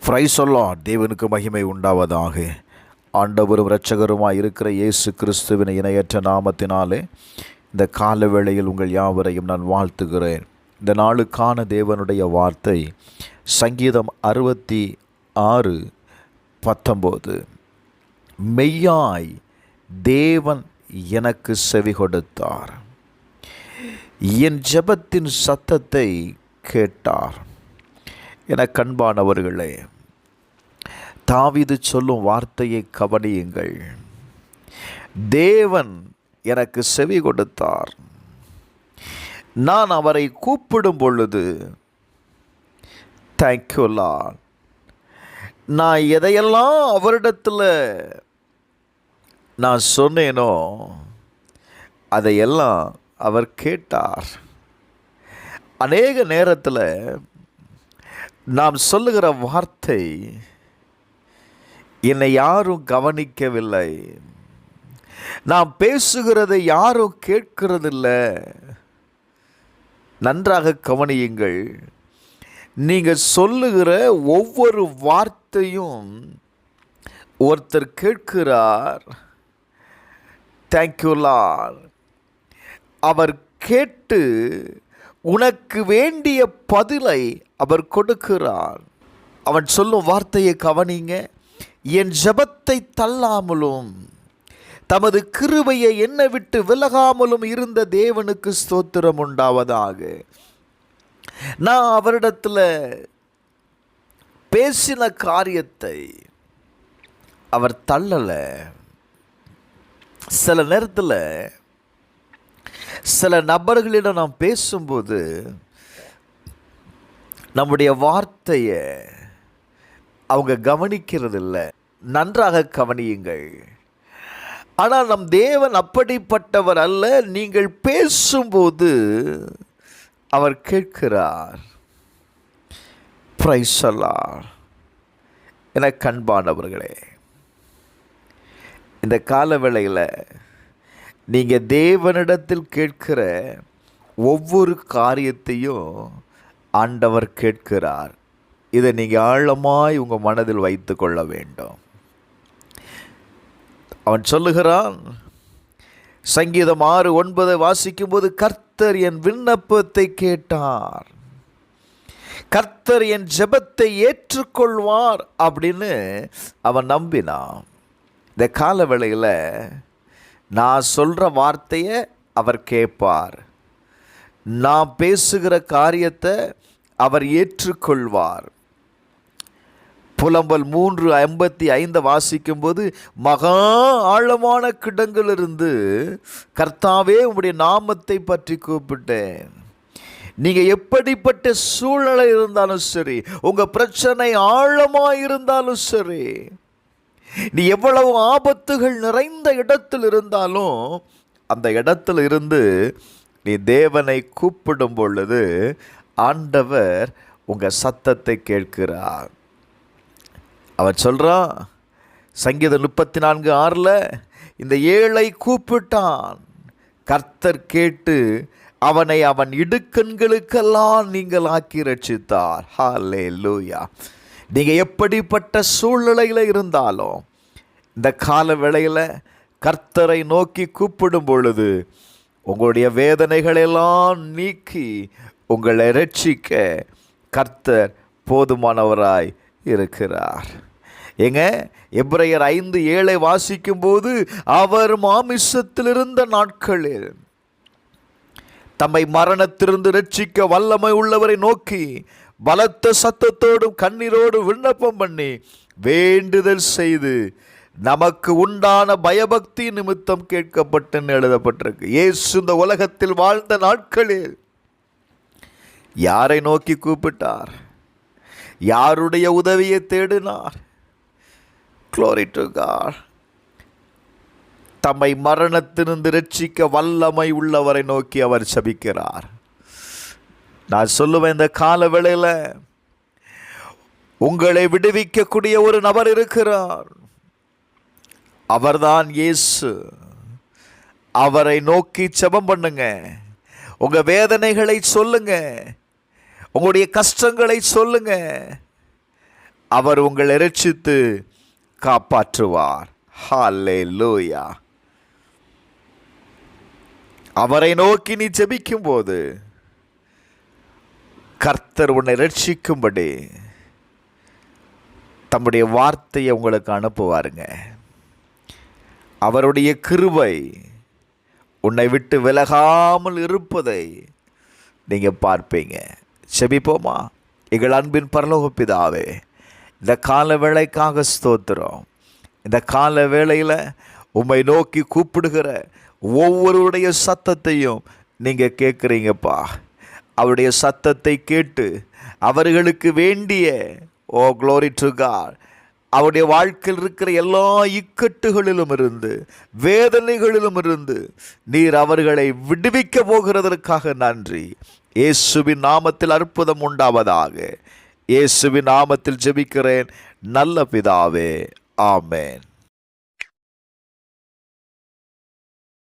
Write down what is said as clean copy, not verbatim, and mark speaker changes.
Speaker 1: Praise the Lord. தேவனுக்கு மகிமை உண்டாவதாக. ஆண்டவரும் இரட்சகருமாய் இருக்கிற இயேசு கிறிஸ்துவின் இணையற்ற நாமத்தினாலே இந்த கால வேளையில் உங்கள் யாவரையும் நான் வாழ்த்துகிறேன். இந்த நாளுக்கான தேவனுடைய வார்த்தை சங்கீதம் 66:19. மெய்யாய் தேவன் எனக்கு செவி கொடுத்தார், என் ஜெபத்தின் சத்தத்தை கேட்டார். என கண்பானவர்களே, தாவீது சொல்லும் வார்த்தையை கவனியுங்கள். தேவன் எனக்கு செவி கொடுத்தார், நான் அவரை கூப்பிடும் பொழுது தேங்க்யூ லார்ட். நான் எதையெல்லாம் அவரிடத்தில் நான் சொன்னேனோ அதையெல்லாம் அவர் கேட்டார். அநேக நேரத்தில் நாம் சொல்லுகிற வார்த்தை என்னை யாரும் கவனிக்கவில்லை, நாம் பேசுகிறதை யாரும் கேட்கிறதில்லை. நன்றாக கவனியுங்கள். நீங்கள் சொல்லுகிற ஒவ்வொரு வார்த்தையும் ஒருத்தர் கேட்கிறார். Thank you Lord. அவர் கேட்டு உனக்கு வேண்டிய பதிலை அவர் கொடுக்கிறார். அவன் சொல்லும் வார்த்தையை கவனிங்க. என் ஜெபத்தை தள்ளாமலும் தமது கிருபையை என்னை விட்டு விலகாமலும் இருந்த தேவனுக்கு ஸ்தோத்திரம் உண்டாவதாக. நான் அவரிடத்தில் பேசின காரியத்தை அவர் தள்ளலை. சில நேரத்தில் சில நபர்களிடம் நாம் பேசும்போது நம்முடைய வார்த்தையை அவங்க கவனிக்கிறதில்லை. நன்றாக கவனியுங்கள். ஆனால் நம் தேவன் அப்படிப்பட்டவர் அல்ல. நீங்கள் பேசும்போது அவர் கேட்கிறார். Praise the Lord. என கண்பானவர்களே, இந்த காலவேளையில் நீங்கள் தேவனிடத்தில் கேட்கிற ஒவ்வொரு காரியத்தையும் ஆண்டவர் கேட்கிறார். இதை நீங்கள் ஆழமாய் உங்கள் மனதில் வைத்து கொள்ள வேண்டும். அவன் சொல்லுகிறான், சங்கீதம் 6:9 வாசிக்கும்போது, கர்த்தர் என் விண்ணப்பத்தை கேட்டார், கர்த்தர் என் ஜெபத்தை ஏற்றுக்கொள்வார் அப்படின்னு அவன் நம்பினான். இந்த காலவேளையில் நான் சொல்கிற வார்த்தையை அவர் கேட்பார், நான் பேசுகிற காரியத்தை அவர் ஏற்றுக்கொள்வார். புலம்பல் 3:55 வாசிக்கும்போது, மகா ஆழமான கிடங்கிலிருந்து கர்த்தாவே உம்முடைய நாமத்தை பற்றி கூப்பிட்டேன். நீங்கள் எப்படிப்பட்ட சூழ்நிலை இருந்தாலும் சரி, உங்கள் பிரச்சனை ஆழமாக இருந்தாலும் சரி, நீ எவ்வளவு ஆபத்துகள் நிறைந்த இடத்தில் இருந்தாலும் அந்த இடத்துல இருந்து நீ தேவனை கூப்பிடும் பொழுது ஆண்டவர் உங்கள் சத்தத்தை கேட்கிறார். அவன் சொல்கிறான், சங்கீதம் 34:6, இந்த ஏழை கூப்பிட்டான், கர்த்தர் கேட்டு அவனை அவன் இடுக்கண்களுக்கெல்லாம் நீங்கள் ஆக்கி ரட்சித்தார். ஹல்லேலூயா. நீங்கள் எப்படிப்பட்ட சூழ்நிலையில் இருந்தாலும் இந்த கால வேளையில் கர்த்தரை நோக்கி கூப்பிடும் பொழுது உங்களுடைய வேதனைகளெல்லாம் நீக்கி உங்களை ரட்சிக்க கர்த்தர் போதுமானவராய் இருக்கிறார். ஏங்க, எபிரேயர் 5:7 வாசிக்கும்போது, அவர் மாமிசத்தில் இருந்த நாட்களில் தம்மை மரணத்திலிருந்து ரட்சிக்க வல்லமை உள்ளவரை நோக்கி பலத்த சத்தத்தோடும் கண்ணீரோடும் விண்ணப்பம் பண்ணி வேண்டுதல் செய்து நமக்கு உண்டான பயபக்தி நிமித்தம் கேட்கப்பட்டுன்னு எழுதப்பட்டிருக்கு. இயேசு இந்த உலகத்தில் வாழ்ந்த நாட்களில் யாரை நோக்கி கூப்பிட்டார்? யாருடைய உதவியை தேடினார்? Glory to God. தம்மை மரணத்திலிருந்து ரட்சிக்க வல்லமை உள்ளவரை நோக்கி அவர் ஜெபிக்கிறார். நான் சொல்லுவேன், இந்த கால வேளையில் உங்களை விடுவிக்கக்கூடிய ஒரு நபர் இருக்கிறார். அவர்தான் இயேசு. அவரை நோக்கி ஜெபம் பண்ணுங்க. உங்கள் வேதனைகளை சொல்லுங்க, உங்களுடைய கஷ்டங்களை சொல்லுங்க. அவர் உங்களை இரட்சித்து காப்பாற்றுவார். ஹல்லேலூயா. அவரை நோக்கி நீ ஜெபிக்கும் போது கர்த்தர் உன்னை ரட்சிக்கும்படி தம்முடைய வார்த்தையை உங்களுக்கு அனுப்புவாருங்க. அவருடைய கிருபை உன்னை விட்டு விலகாமல் இருப்பதை நீங்கள் பார்ப்பீங்க. செபிப்போமா? எங்கள் அன்பின் பரலோக பிதாவே, இந்த கால வேளைக்காக ஸ்தோத்திரம். இந்த கால வேளையில் உம்மை நோக்கி கூப்பிடுகிற ஒவ்வொருடைய சத்தத்தையும் நீங்கள் கேட்குறீங்கப்பா. அவருடைய சத்தத்தை கேட்டு அவர்களுக்கு வேண்டிய glory to God, அவருடைய வாழ்க்கையில் இருக்கிற எல்லா இக்கட்டுகளிலும் இருந்து, வேதனைகளிலும் இருந்து நீர் அவர்களை விடுவிக்க போகிறதற்காக நன்றி. இயேசுவின் நாமத்தில் அற்புதம் உண்டாவதாக. இயேசுவின் நாமத்தில் ஜெபிக்கிறேன் நல்ல பிதாவே. ஆமென்.